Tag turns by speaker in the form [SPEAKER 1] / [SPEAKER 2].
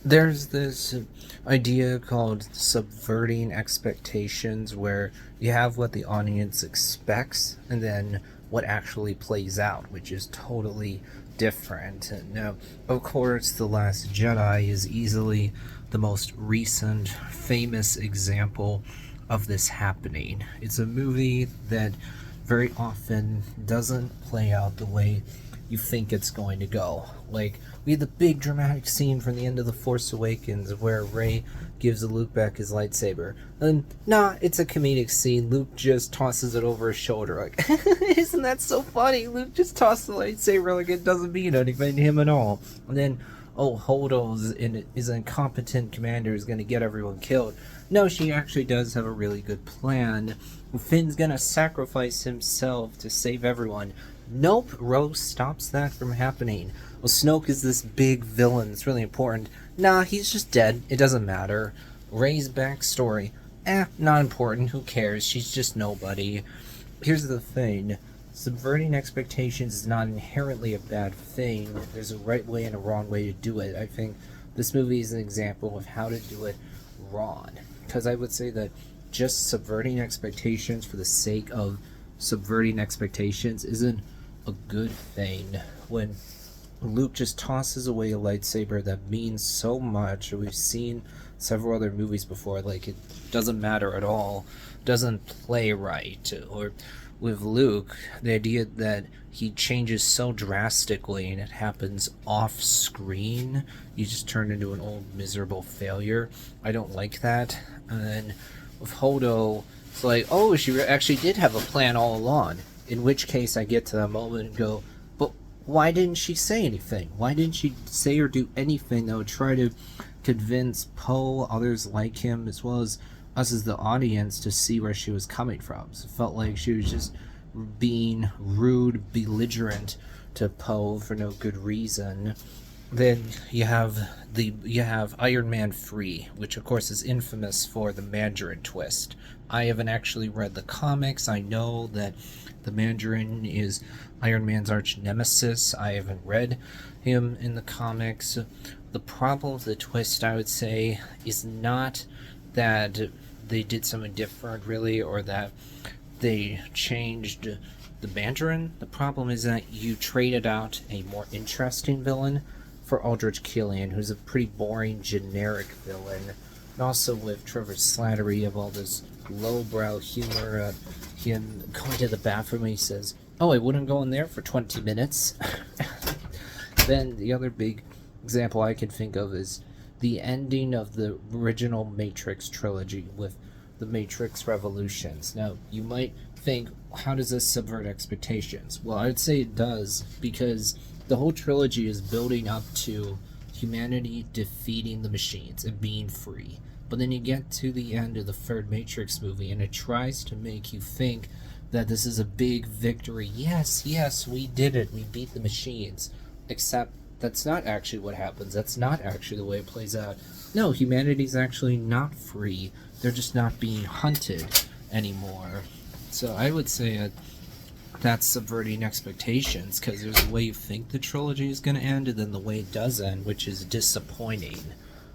[SPEAKER 1] There's this idea called subverting expectations where you have what the audience expects and then what actually plays out, which is totally different. Now, of course, The Last Jedi is easily the most recent famous example of this happening. It's a movie that very often doesn't play out the way you think it's going to go. Like, we had the big dramatic scene from the end of The Force Awakens where Rey gives Luke back his lightsaber. And nah, it's a comedic scene. Luke just tosses it over his shoulder. Like, isn't that so funny? Luke just tossed the lightsaber like it doesn't mean anything to him at all. And then, oh, Holdo's is an incompetent commander who's going to get everyone killed. No, she actually does have a really good plan. Finn's going to sacrifice himself to save everyone. Nope, Rose stops that from happening. Well, Snoke is this big villain that's really important. Nah, he's just dead. It doesn't matter. Rey's backstory. Not important. Who cares? She's just nobody. Here's the thing. Subverting expectations is not inherently a bad thing. There's a right way and a wrong way to do it. I think this movie is an example of how to do it wrong. Because I would say that just subverting expectations for the sake of subverting expectations isn't a good thing. When Luke just tosses away a lightsaber that means so much, we've seen several other movies before, like it doesn't matter at all, doesn't play right. Or with Luke, the idea that he changes so drastically and it happens off screen, you just turn into an old miserable failure. I don't like that. And then with Holdo, it's like, oh, she actually did have a plan all along. In which case, I get to that moment and go, but why didn't she say anything? Why didn't she say or do anything that would try to convince Poe, others like him, as well as us as the audience, to see where she was coming from? So it felt like she was just being rude, belligerent to Poe for no good reason. Then you have Iron Man 3, which of course is infamous for the Mandarin twist. I haven't actually read the comics. I know that the Mandarin is Iron Man's arch nemesis. I haven't read him in the comics. The problem with the twist, I would say, is not that they did something different, really, or that they changed the Mandarin. The problem is that you traded out a more interesting villain for Aldrich Killian, who's a pretty boring, generic villain. And also with Trevor Slattery, you have all this lowbrow humor. Him going to the bathroom and he says, oh, I wouldn't go in there for 20 minutes. Then the other big example I can think of is the ending of the original Matrix trilogy with the Matrix Revolutions. Now, you might think, how does this subvert expectations? Well, I'd say it does, because the whole trilogy is building up to humanity defeating the machines and being free. But then you get to the end of the third Matrix movie and it tries to make you think that this is a big victory. Yes, we did it. We beat the machines. Except that's not actually what happens. That's not actually the way it plays out. No, humanity's actually not free. They're just not being hunted anymore. So I would say that's subverting expectations, because there's a way you think the trilogy is going to end and then the way it does end, which is disappointing.